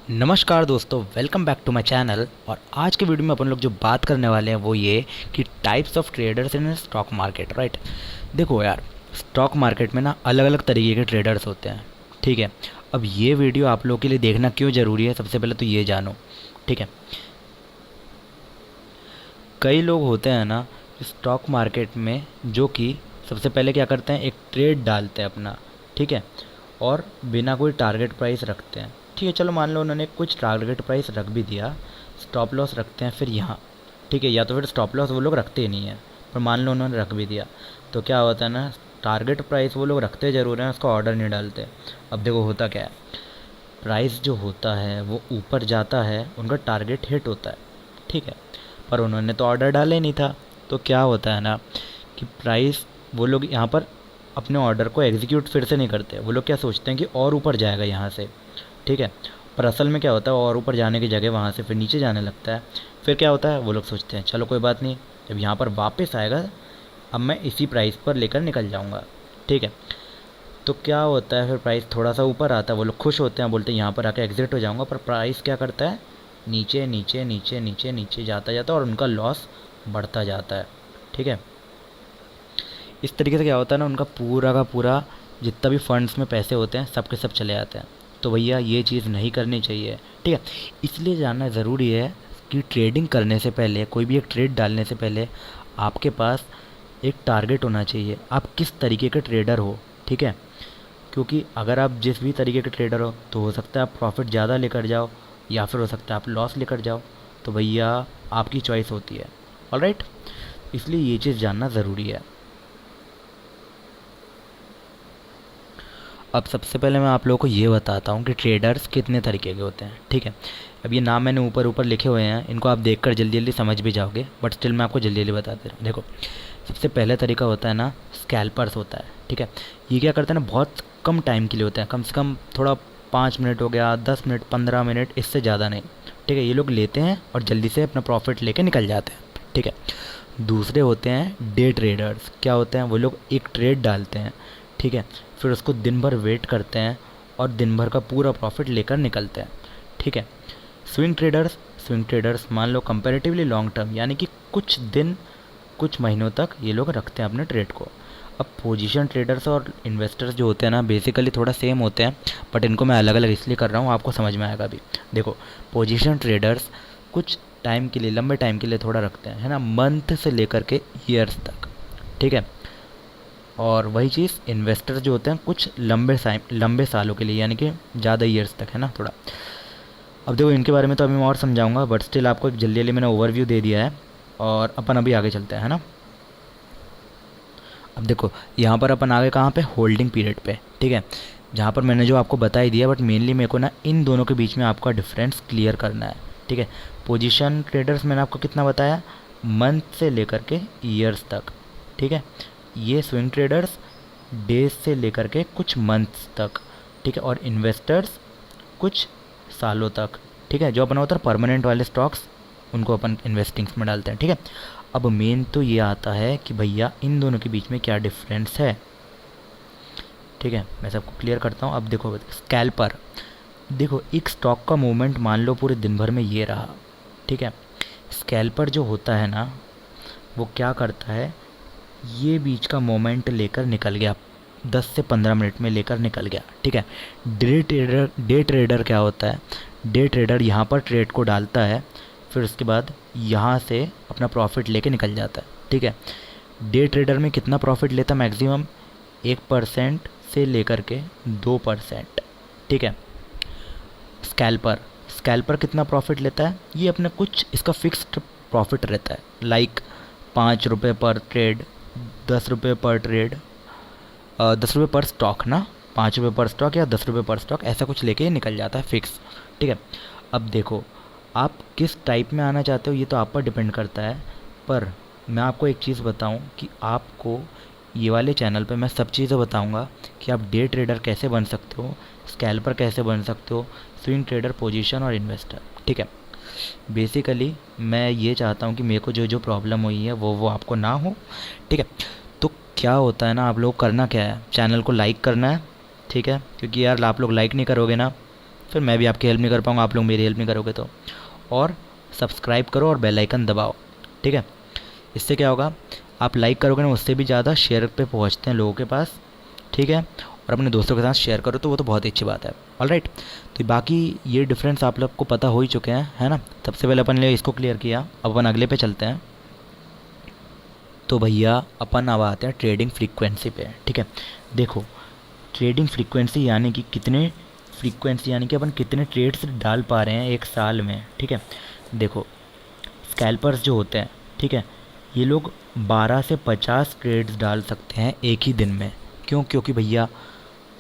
नमस्कार दोस्तों, welcome back to my channel. और आज के वीडियो में अपन लोग जो बात करने वाले हैं वो ये कि types of traders in stock market. Right, देखो यार, स्टॉक मार्केट में ना अलग अलग तरीके के ट्रेडर्स होते हैं। ठीक है, अब ये वीडियो आप लोगों के लिए देखना क्यों ज़रूरी है, सबसे पहले तो ये जानो। ठीक है, कई लोग होते हैं ना स्टॉक मार्केट में जो कि सबसे पहले क्या करते हैं, एक ट्रेड डालते हैं अपना। ठीक है, और बिना कोई टारगेट प्राइस रखते हैं। ठीक है, चलो मान लो उन्होंने कुछ टारगेट प्राइस रख भी दिया, स्टॉप लॉस रखते हैं फिर यहाँ। ठीक है, या तो फिर स्टॉप लॉस वो लोग रखते ही नहीं है, पर मान लो उन्होंने रख भी दिया तो क्या होता है ना, टारगेट प्राइस वो लोग रखते ज़रूर हैं, उसका ऑर्डर नहीं डालते। अब देखो होता क्या है, प्राइस जो होता है वो ऊपर जाता है, उनका टारगेट हिट होता है। ठीक है, पर उन्होंने तो ऑर्डर डाला ही नहीं था, तो क्या होता है ना कि प्राइस वो लोग यहाँ पर अपने ऑर्डर को एग्जीक्यूट फिर से नहीं करते। वो लोग क्या सोचते हैं कि और ऊपर जाएगा यहाँ से। ठीक है, पर असल में क्या होता है, और ऊपर जाने की जगह वहाँ से फिर नीचे जाने लगता है। फिर क्या होता है, वो लोग सोचते हैं चलो कोई बात नहीं, जब यहाँ पर वापस आएगा अब मैं इसी प्राइस पर लेकर निकल जाऊँगा। ठीक है, तो क्या होता है, फिर प्राइस थोड़ा सा ऊपर आता है, वो लोग खुश होते हैं, बोलते हैं यहाँ पर आके एग्जिट हो जाऊँगा, पर प्राइस क्या करता है, नीचे नीचे नीचे नीचे नीचे जाता जाता है और उनका लॉस बढ़ता जाता है। ठीक है, इस तरीके से क्या होता है ना, उनका पूरा का पूरा जितना भी फंड्स में पैसे होते हैं सब के सब चले जाते हैं। तो भैया ये चीज़ नहीं करनी चाहिए। ठीक है, इसलिए जानना ज़रूरी है कि ट्रेडिंग करने से पहले, कोई भी एक ट्रेड डालने से पहले आपके पास एक टारगेट होना चाहिए, आप किस तरीके के ट्रेडर हो। ठीक है, क्योंकि अगर आप जिस भी तरीके के ट्रेडर हो तो हो सकता है आप प्रॉफिट ज़्यादा लेकर जाओ, या फिर हो सकता है आप लॉस लेकर जाओ। तो भैया आपकी चॉइस होती है। ऑलराइट, इसलिए ये चीज़ जानना ज़रूरी है। अब सबसे पहले मैं आप लोगों को ये बताता हूँ कि ट्रेडर्स कितने तरीके के होते हैं। ठीक है, अब ये नाम मैंने ऊपर ऊपर लिखे हुए हैं, इनको आप देखकर जल्दी जल्दी समझ भी जाओगे, बट स्टिल मैं आपको जल्दी जल्दी बता दे रहा हूँ। देखो, सबसे पहले तरीका होता है ना, स्कैल्पर्स होता है। ठीक है, ये क्या करते हैं ना, बहुत कम टाइम के लिए होते हैं, कम से कम थोड़ा 5 मिनट हो गया, 10 मिनट, 15 मिनट, इससे ज़्यादा नहीं। ठीक है, ये लोग लेते हैं और जल्दी से अपना प्रॉफिट लेके निकल जाते हैं। ठीक है, दूसरे होते हैं डे ट्रेडर्स। क्या होते हैं, वो लोग एक ट्रेड डालते हैं। ठीक है, फिर उसको दिन भर वेट करते हैं और दिन भर का पूरा प्रॉफिट लेकर निकलते हैं। ठीक है, स्विंग ट्रेडर्स मान लो कंपैरेटिवली लॉन्ग टर्म, यानी कि कुछ दिन कुछ महीनों तक ये लोग रखते हैं अपने ट्रेड को। अब पोजीशन ट्रेडर्स और इन्वेस्टर्स जो होते हैं ना, बेसिकली थोड़ा सेम होते हैं, बट इनको मैं अलग अलग इसलिए कर रहा हूँ, आपको समझ में आएगा अभी। देखो, पोजीशन ट्रेडर्स कुछ टाइम के लिए, लंबे टाइम के लिए थोड़ा रखते हैं, है ना, मंथ से लेकर के ईयर्स तक। ठीक है, और वही चीज़ इन्वेस्टर जो होते हैं कुछ लंबे सालों के लिए, यानी कि ज़्यादा ईयर्स तक, है ना थोड़ा। अब देखो, इनके बारे में तो अभी मैं और समझाऊंगा, बट स्टिल आपको एक जल्दी जल्दी मैंने ओवरव्यू दे दिया है, और अपन अभी आगे चलते हैं, है ना। अब देखो, यहाँ पर अपन आगे कहाँ पे, होल्डिंग पीरियड पे। ठीक है, जहाँ पर मैंने जो आपको बता ही दिया, बट मेनली मेरे को ना इन दोनों के बीच में आपका डिफरेंस क्लियर करना है। ठीक है, पोजीशन ट्रेडर्स मैंने आपको कितना बताया, मंथ से लेकर के ईयर्स तक। ठीक है, ये स्विंग ट्रेडर्स डेज से लेकर के कुछ मंथ्स तक। ठीक है, और इन्वेस्टर्स कुछ सालों तक। ठीक है, जो अपना होता है परमानेंट वाले स्टॉक्स, उनको अपन इन्वेस्टिंग्स में डालते हैं। ठीक है, अब मेन तो ये आता है कि भैया इन दोनों के बीच में क्या डिफरेंस है। ठीक है, मैं सबको क्लियर करता हूँ। अब देखो, स्कैल्पर, देखो एक स्टॉक का मूवमेंट मान लो पूरे दिन भर में ये रहा। ठीक है, स्कैल्पर जो होता है ना, वो क्या करता है, ये बीच का मोमेंट लेकर निकल गया, 10 से 15 मिनट में लेकर निकल गया। ठीक है, डे ट्रेडर क्या होता है, डे ट्रेडर यहाँ पर ट्रेड को डालता है, फिर उसके बाद यहाँ से अपना प्रॉफिट लेके निकल जाता है। ठीक है, डे ट्रेडर में कितना प्रॉफिट लेता है, मैक्सिमम 1% से लेकर के 2%। ठीक है, स्कैल्पर स्कैल्पर कितना प्रॉफिट लेता है, ये अपने कुछ इसका फिक्स्ड प्रॉफिट रहता है, लाइक 5 रुपये पर ट्रेड, 10 रुपये पर ट्रेड, 10 रुपये पर स्टॉक ना, 5 रुपये पर स्टॉक या 10 रुपये पर स्टॉक, ऐसा कुछ लेके निकल जाता है फिक्स। ठीक है, अब देखो, आप किस टाइप में आना चाहते हो ये तो आप पर डिपेंड करता है, पर मैं आपको एक चीज़ बताऊं कि आपको ये वाले चैनल पे मैं सब चीज़ें बताऊंगा कि आप डे ट्रेडर कैसे बन सकते हो, स्कैल्पर कैसे बन सकते हो, स्विंग ट्रेडर, पोजीशन और इन्वेस्टर। ठीक है, बेसिकली मैं ये चाहता हूँ कि मेरे को जो जो प्रॉब्लम हुई है वो आपको ना हो। ठीक है, तो क्या होता है ना, आप लोग करना क्या है, चैनल को लाइक करना है। ठीक है, क्योंकि यार आप लोग लाइक नहीं करोगे ना फिर मैं भी आपकी हेल्प नहीं कर पाऊँगा, आप लोग मेरी हेल्प नहीं करोगे तो। और सब्सक्राइब करो और बेल आइकन दबाओ, ठीक है। इससे क्या होगा, आप लाइक करोगे ना, उससे भी ज़्यादा शेयर पे पहुँचते हैं लोगों के पास, ठीक है। और अपने दोस्तों के साथ शेयर करो तो वो तो बहुत ही अच्छी बात है। ऑलराइट, तो बाकी ये डिफरेंस आप लोग को पता हो ही चुके हैं, है ना। सबसे पहले अपन ने इसको क्लियर किया, अब अपन अगले पे चलते हैं। तो भैया अपन अब आते हैं ट्रेडिंग फ्रीक्वेंसी पे, ठीक है। देखो, ट्रेडिंग फ्रीक्वेंसी यानी कि कितने फ्रीक्वेंसी यानी कि अपन कितने ट्रेड्स डाल पा रहे हैं एक साल में, ठीक है। देखो, स्कैल्पर्स जो होते हैं, ठीक है, ये लोग 12 से 50 ट्रेड्स डाल सकते हैं एक ही दिन में। क्यों? क्योंकि भैया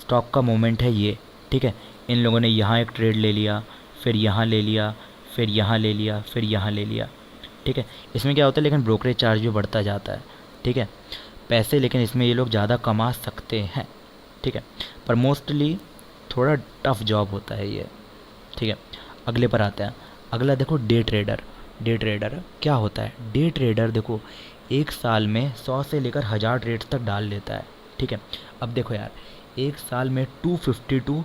स्टॉक का मोमेंट है ये, ठीक है। इन लोगों ने यहाँ एक ट्रेड ले लिया, फिर यहाँ ले लिया, फिर यहाँ ले लिया, फिर यहाँ ले लिया, ठीक है। इसमें क्या होता है, लेकिन ब्रोकरेज चार्ज भी बढ़ता जाता है, ठीक है। पैसे लेकिन इसमें ये लोग ज़्यादा कमा सकते हैं, ठीक है, पर मोस्टली थोड़ा टफ जॉब होता है ये, ठीक है। अगले पर आते हैं। अगला देखो, डे ट्रेडर। डे ट्रेडर क्या होता है? डे ट्रेडर देखो एक साल में 100 से लेकर 1000 ट्रेड्स तक डाल लेता है, ठीक है। अब देखो यार, एक साल में 252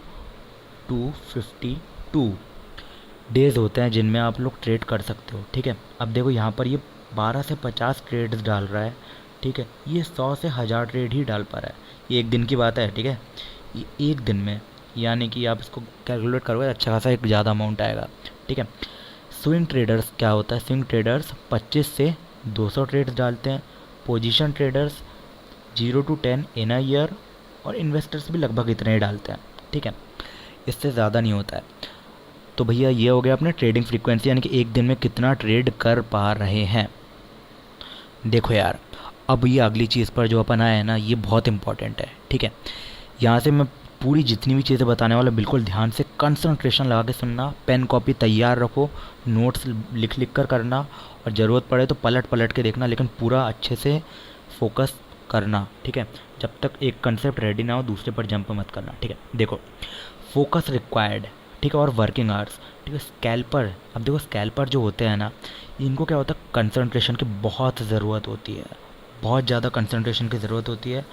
डेज़ होते हैं जिनमें आप लोग ट्रेड कर सकते हो, ठीक है। अब देखो यहाँ पर ये 12 से 50 ट्रेड्स डाल रहा है, ठीक है। ये 100 से 1000 ट्रेड ही डाल पा रहा है, ये एक दिन की बात है, ठीक है। ये एक दिन में, यानी कि आप इसको कैलकुलेट करोगे अच्छा खासा एक ज़्यादा अमाउंट आएगा, ठीक है। स्विंग ट्रेडर्स क्या होता है? स्विंग ट्रेडर्स 25 से 200 ट्रेड्स डालते हैं। Position traders 0 to 10 in a year, और इन्वेस्टर्स भी लगभग इतने ही डालते हैं, ठीक है। इससे ज़्यादा नहीं होता है। तो भैया ये हो गया अपने ट्रेडिंग फ्रीक्वेंसी, यानी कि एक दिन में कितना ट्रेड कर पा रहे हैं। देखो यार, अब ये अगली चीज़ पर जो अपन आए हैं ना, ये बहुत इंपॉर्टेंट है, ठीक है। यहाँ से मैं पूरी जितनी भी चीज़ें बताने वाला, बिल्कुल ध्यान से कंसंट्रेशन लगा के सुनना, पेन कॉपी तैयार रखो, नोट्स लिख लिख कर करना, और ज़रूरत पड़े तो पलट पलट के देखना, लेकिन पूरा अच्छे से फोकस करना, ठीक है। जब तक एक कंसेप्ट रेडी ना हो दूसरे पर जंप मत करना, ठीक है। देखो, फोकस रिक्वायर्ड, ठीक है, और वर्किंग आवर्स, ठीक है। स्कैल्पर, अब देखो स्कैल्पर जो होते हैं ना, इनको क्या होता है, कंसंट्रेशन की बहुत ज़रूरत होती है, बहुत ज़्यादा कंसंट्रेशन की ज़रूरत होती है।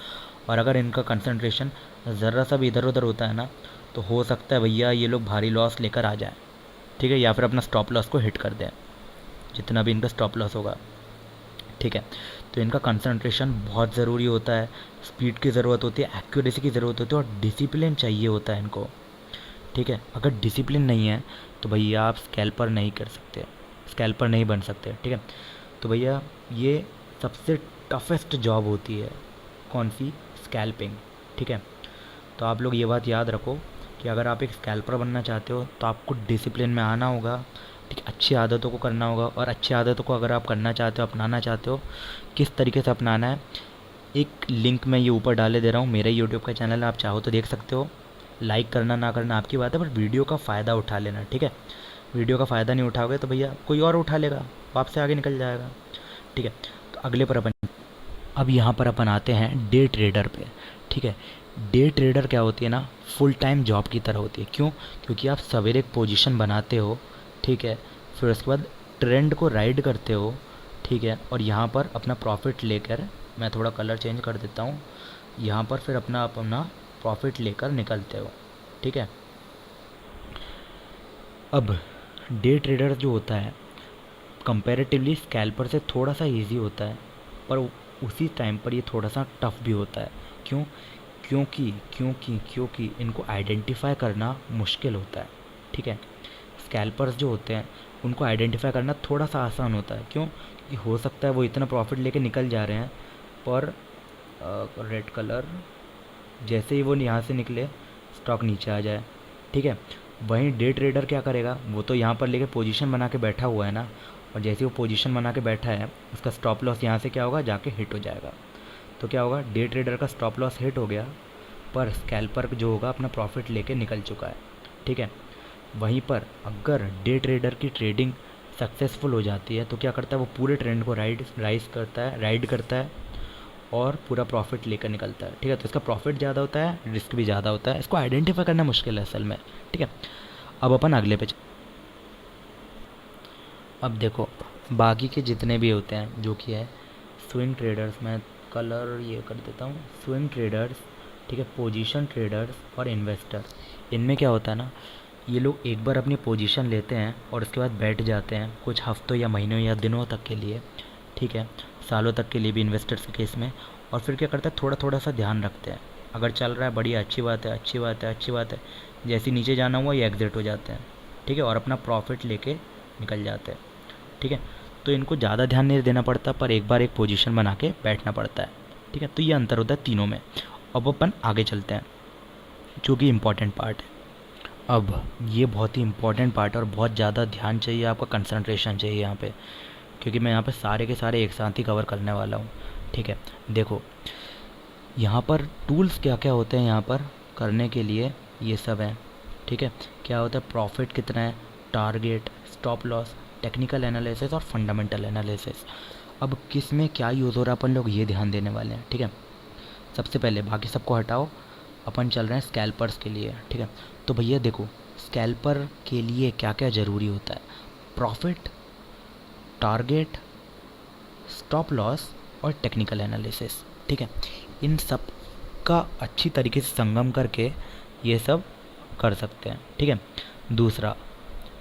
और अगर इनका कंसंट्रेशन ज़रा सा भी इधर उधर होता है ना, तो हो सकता है भैया ये लोग भारी लॉस लेकर आ जाएं, ठीक है, या फिर अपना स्टॉप लॉस को हिट कर दें, जितना भी इनका स्टॉप लॉस होगा, ठीक है। तो इनका कंसंट्रेशन बहुत ज़रूरी होता है, स्पीड की ज़रूरत होती है, एक्यूरेसी की ज़रूरत होती है, और डिसिप्लिन चाहिए होता है इनको, ठीक है। अगर डिसिप्लिन नहीं है तो भैया आप स्कैल्पर नहीं कर सकते, स्कैल्पर नहीं बन सकते, ठीक है। तो भैया ये सबसे टफेस्ट जॉब होती है, कौन सी? स्कैल्पिंग, ठीक है। तो आप लोग ये बात याद रखो कि अगर आप एक स्कैल्पर बनना चाहते हो तो आपको डिसिप्लिन में आना होगा, ठीक है, अच्छी आदतों को करना होगा। और अच्छी आदतों को अगर आप करना चाहते हो, अपनाना चाहते हो, किस तरीके से अपनाना है, एक लिंक मैं ये ऊपर डाले दे रहा हूँ, मेरा यूट्यूब का चैनल है, आप चाहो तो देख सकते हो। लाइक करना ना करना आपकी बात है, बट वीडियो का फ़ायदा उठा लेना, ठीक है। वीडियो का फ़ायदा नहीं उठाओगे तो भैया कोई और उठा लेगा, वो आपसे आगे निकल जाएगा, ठीक है। तो अगले पर अपन, अब यहाँ पर अपन आते हैं डे ट्रेडर पे, ठीक है। डे ट्रेडर क्या होती है ना, फुल टाइम जॉब की तरह होती है। क्यों? क्योंकि आप सवेरे एक पोजीशन बनाते हो, ठीक है, फिर उसके बाद ट्रेंड को राइड करते हो, ठीक है, और यहाँ पर अपना प्रॉफिट लेकर, मैं थोड़ा कलर चेंज कर देता हूँ, यहाँ पर फिर अपना अपना प्रॉफिट लेकर निकलते हो, ठीक है। अब डे ट्रेडर जो होता है कंपैरेटिवली स्कैल्पर से थोड़ा सा इजी होता है, पर उसी टाइम पर ये थोड़ा सा टफ भी होता है। क्यों? क्योंकि इनको आइडेंटिफाई करना मुश्किल होता है, ठीक है। स्कैल्पर्स जो होते हैं उनको आइडेंटिफाई करना थोड़ा सा आसान होता है। क्यों? कि हो सकता है वो इतना प्रॉफिट लेके निकल जा रहे हैं, पर रेड कलर जैसे ही वो यहाँ से निकले स्टॉक नीचे आ जाए, ठीक है। वहीं डे ट्रेडर क्या करेगा, वो तो यहाँ पर लेके पोजीशन बना के बैठा हुआ है ना, और जैसे ही वो पोजीशन बना के बैठा है उसका स्टॉप लॉस यहाँ से क्या होगा, जाके हिट हो जाएगा। तो क्या होगा, डे ट्रेडर का स्टॉप लॉस हिट हो गया, पर स्कैल्पर जो होगा अपना प्रॉफिट लेके निकल चुका है, ठीक है। वहीं पर अगर डे ट्रेडर की ट्रेडिंग सक्सेसफुल हो जाती है तो क्या करता है, वो पूरे ट्रेंड को राइड करता है और पूरा प्रॉफिट लेकर निकलता है, ठीक है। तो इसका प्रॉफिट ज़्यादा होता है, रिस्क भी ज़्यादा होता है, इसको आइडेंटिफाई करना मुश्किल है असल में, ठीक है। अब अपन अगले पे अब देखो, बाकी के जितने भी होते हैं जो कि है स्विंग ट्रेडर्स, मैं कलर ये कर देता हूँ, स्विंग ट्रेडर्स, ठीक है, पोजीशन ट्रेडर्स और इन्वेस्टर। इनमें क्या होता है ना, ये लोग एक बार अपनी पोजीशन लेते हैं और उसके बाद बैठ जाते हैं कुछ हफ्तों या महीनों या दिनों तक के लिए, ठीक है, सालों तक के लिए भी इन्वेस्टर्स के केस में। और फिर क्या करते हैं, थोड़ा थोड़ा सा ध्यान रखते हैं, अगर चल रहा है बढ़िया, अच्छी बात है, अच्छी बात है, अच्छी बात है, जैसे नीचे जाना हुआ ये एग्ज़िट हो जाते हैं, ठीक है, और अपना प्रॉफिट लेके निकल जाते हैं, ठीक है। तो इनको ज़्यादा ध्यान नहीं देना पड़ता, पर एक बार एक पोजीशन बना के बैठना पड़ता है, ठीक है। तो ये अंतर होता है तीनों में। अब अपन आगे चलते हैं, जो कि इम्पॉर्टेंट पार्ट है। अब ये बहुत ही इम्पॉर्टेंट पार्ट है और बहुत ज़्यादा ध्यान चाहिए, आपका कंसंट्रेशन चाहिए यहाँ पे, क्योंकि मैं यहाँ पे सारे के सारे एक साथ ही कवर करने वाला हूँ, ठीक है। देखो यहाँ पर टूल्स क्या क्या होते हैं यहाँ पर करने के लिए, ये सब हैं, ठीक है। क्या होता है, प्रॉफिट कितना है, target, stop loss, technical analysis और फंडामेंटल एनालिसिस। अब किस में क्या यूज़ हो रहा है अपन लोग ये ध्यान देने वाले हैं, ठीक है। सबसे पहले बाकी सबको हटाओ, अपन चल रहे हैं स्कैल्पर्स के लिए, ठीक है। तो भैया देखो, स्कैल्पर के लिए क्या क्या ज़रूरी होता है, प्रॉफिट, टारगेट, स्टॉप लॉस और टेक्निकल एनालिसिस, ठीक है। इन सब का अच्छी तरीके से संगम करके ये सब कर सकते हैं, ठीक है। दूसरा,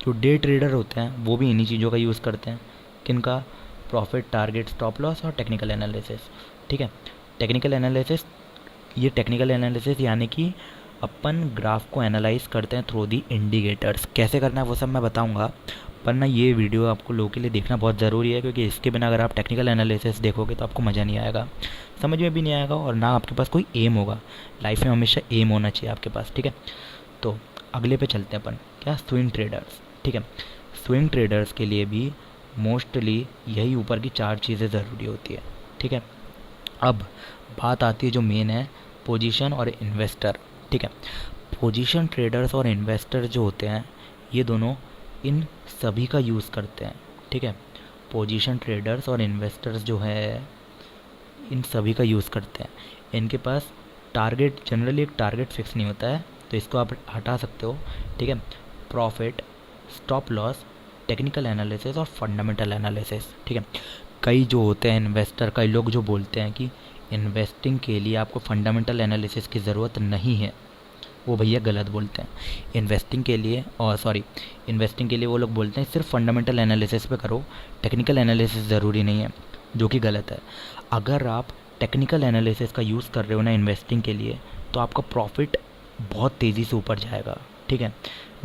जो डे ट्रेडर होते हैं वो भी इन्हीं चीज़ों का यूज़ करते हैं, किनका, प्रॉफिट, टारगेट, स्टॉप लॉस और टेक्निकल एनालिसिस, ठीक है। टेक्निकल एनालिसिस, ये टेक्निकल एनालिसिस यानी कि अपन ग्राफ को एनालाइज करते हैं थ्रू दी इंडिकेटर्स। कैसे करना है वो सब मैं बताऊंगा, पर ना ये वीडियो आपको लोगों के लिए देखना बहुत ज़रूरी है, क्योंकि इसके बिना अगर आप टेक्निकल एनालिसिस देखोगे तो आपको मज़ा नहीं आएगा, समझ में भी नहीं आएगा, और ना आपके पास कोई एम होगा। लाइफ में हमेशा एम होना चाहिए आपके पास, ठीक है। तो अगले पे चलते हैं अपन, क्या, स्विंग ट्रेडर्स, ठीक है। स्विंग ट्रेडर्स के लिए भी मोस्टली यही ऊपर की 4 चीज़ें ज़रूरी होती है, ठीक है। अब बात आती है जो मेन है, पोजीशन और इन्वेस्टर, ठीक है। पोजीशन ट्रेडर्स और इन्वेस्टर जो होते हैं ये दोनों इन सभी का यूज़ करते हैं, ठीक है। पोजीशन ट्रेडर्स और इन्वेस्टर्स जो है इन सभी का यूज़ करते हैं। इनके पास टारगेट, जनरली एक टारगेट फिक्स नहीं होता है, तो इसको आप हटा सकते हो, ठीक है। Profit, stop loss, technical analysis और फंडामेंटल एनालिसिस, ठीक है। कई जो होते हैं इन्वेस्टर, कई लोग जो बोलते हैं कि इन्वेस्टिंग के लिए आपको फंडामेंटल एनालिसिस की ज़रूरत नहीं है, वो भैया गलत बोलते हैं। इन्वेस्टिंग के लिए, और सॉरी, इन्वेस्टिंग के लिए वो लोग बोलते हैं सिर्फ फंडामेंटल एनालिसिस पे करो, टेक्निकल एनालिसिस ज़रूरी नहीं है, जो कि गलत है। अगर आप टेक्निकल एनालिसिस का यूज़ कर रहे हो ना इन्वेस्टिंग के लिए, तो आपका प्रॉफिट बहुत तेज़ी से ऊपर जाएगा, ठीक है।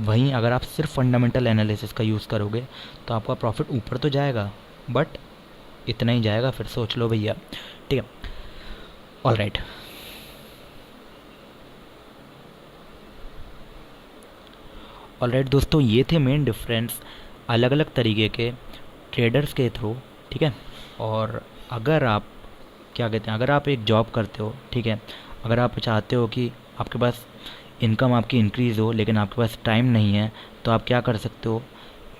वहीं अगर आप सिर्फ फंडामेंटल एनालिसिस का यूज़ करोगे तो आपका प्रॉफिट ऊपर तो जाएगा, बट इतना ही जाएगा, फिर सोच लो भैया, ठीक है। ऑल राइट, दोस्तों, ये थे मेन डिफरेंस अलग अलग तरीके के ट्रेडर्स के थ्रू, ठीक है। और अगर आप, क्या कहते हैं, अगर आप एक जॉब करते हो, ठीक है, अगर आप चाहते हो कि आपके पास इनकम आपकी इंक्रीज़ हो लेकिन आपके पास टाइम नहीं है, तो आप क्या कर सकते हो,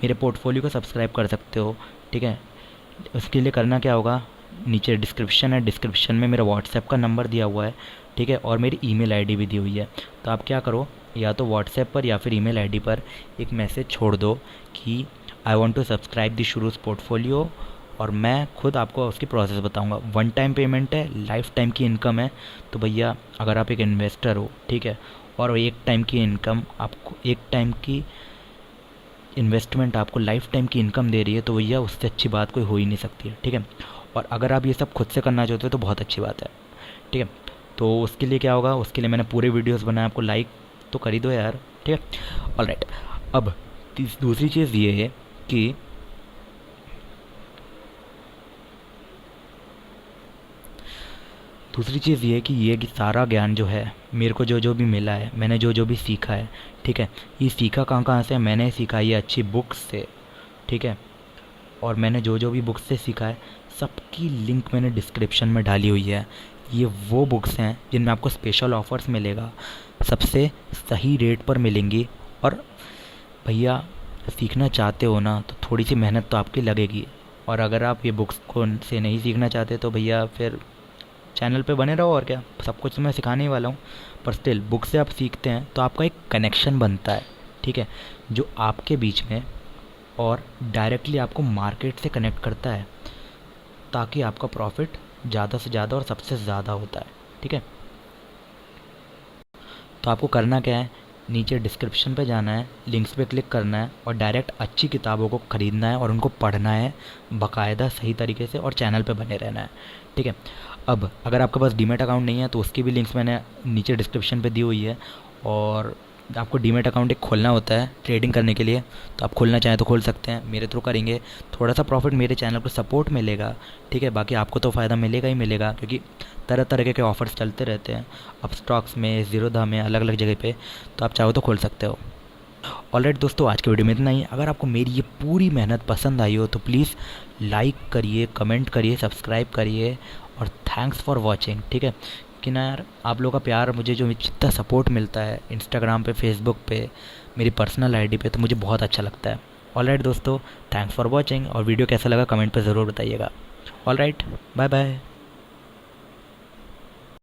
मेरे पोर्टफोलियो को सब्सक्राइब कर सकते हो, ठीक है। उसके लिए करना क्या होगा, नीचे डिस्क्रिप्शन है, डिस्क्रिप्शन में मेरा व्हाट्सएप का नंबर दिया हुआ है, ठीक है, और मेरी ईमेल आईडी भी दी हुई है। तो आप क्या करो, या तो व्हाट्सएप पर या फिर ईमेल आईडी पर एक मैसेज छोड़ दो कि I want to subscribe the शुरूज़ पोर्टफोलियो, और मैं खुद आपको उसकी प्रोसेस बताऊंगा। वन टाइम पेमेंट है, लाइफ टाइम की इनकम है। तो भैया अगर आप एक इन्वेस्टर हो, ठीक है, और एक टाइम की इनकम आपको, एक टाइम की इन्वेस्टमेंट आपको लाइफ टाइम की इनकम दे रही है, तो भैया उससे अच्छी बात कोई हो ही नहीं सकती है, ठीक है। और अगर आप ये सब खुद से करना चाहते हो तो बहुत अच्छी बात है, ठीक है। तो उसके लिए क्या होगा, उसके लिए मैंने पूरे वीडियोस बनाए, आपको लाइक तो कर ही दो यार, ठीक है। ऑलराइट, अब दूसरी चीज़ ये है कि ये कि सारा ज्ञान जो है मेरे को जो जो भी मिला है, मैंने जो जो भी सीखा है, ठीक है, ये सीखा कहाँ से, मैंने सीखा ये अच्छी बुक्स से, ठीक है। और मैंने जो जो भी बुक्स से सीखा है सबकी लिंक मैंने डिस्क्रिप्शन में डाली हुई है। ये वो बुक्स हैं जिनमें आपको स्पेशल ऑफर्स मिलेगा, सबसे सही रेट पर मिलेंगी। और भैया सीखना चाहते हो ना तो थोड़ी सी मेहनत तो आपकी लगेगी, और अगर आप ये बुक्स को से नहीं सीखना चाहते तो भैया फिर चैनल पे बने रहो, और क्या, सब कुछ मैं सिखाने ही वाला हूँ। पर स्टिल बुक से आप सीखते हैं तो आपका एक कनेक्शन बनता है, ठीक है, जो आपके बीच में और डायरेक्टली आपको मार्केट से कनेक्ट करता है, ताकि आपका प्रॉफिट ज़्यादा से ज़्यादा और सबसे ज़्यादा होता है, ठीक है। तो आपको करना क्या है, नीचे डिस्क्रिप्शन पे जाना है, लिंक्स पे क्लिक करना है और डायरेक्ट अच्छी किताबों को ख़रीदना है और उनको पढ़ना है बाकायदा सही तरीके से, और चैनल पे बने रहना है, ठीक है। अब अगर आपके पास डीमैट अकाउंट नहीं है तो उसकी भी लिंक्स मैंने नीचे डिस्क्रिप्शन पे दी हुई है। और आपको डीमैट अकाउंट एक खोलना होता है ट्रेडिंग करने के लिए, तो आप खोलना चाहें तो खोल सकते हैं, मेरे थ्रू करेंगे। थोड़ा सा प्रॉफिट मेरे चैनल को सपोर्ट मिलेगा, ठीक है, बाकी आपको तो फ़ायदा मिलेगा ही मिलेगा, क्योंकि तरह तरह के ऑफ़र्स चलते रहते हैं अब स्टॉक्स में, ज़ीरोधा में, अलग अलग जगह पे, तो आप चाहो तो खोल सकते हो। ऑलराइट दोस्तों, आज के वीडियो में इतना ही। अगर आपको मेरी ये पूरी मेहनत पसंद आई हो तो प्लीज़ लाइक करिए, कमेंट करिए, सब्सक्राइब करिए, और थैंक्स फॉर वॉचिंग, ठीक है। कि ना यार, आप लोगों का प्यार मुझे जो जितना सपोर्ट मिलता है इंस्टाग्राम पे, फेसबुक पे, मेरी पर्सनल आईडी पे, तो मुझे बहुत अच्छा लगता है। ऑलराइट दोस्तों, थैंक्स फॉर वॉचिंग, और वीडियो कैसा लगा कमेंट पे ज़रूर बताइएगा। Alright, bye bye.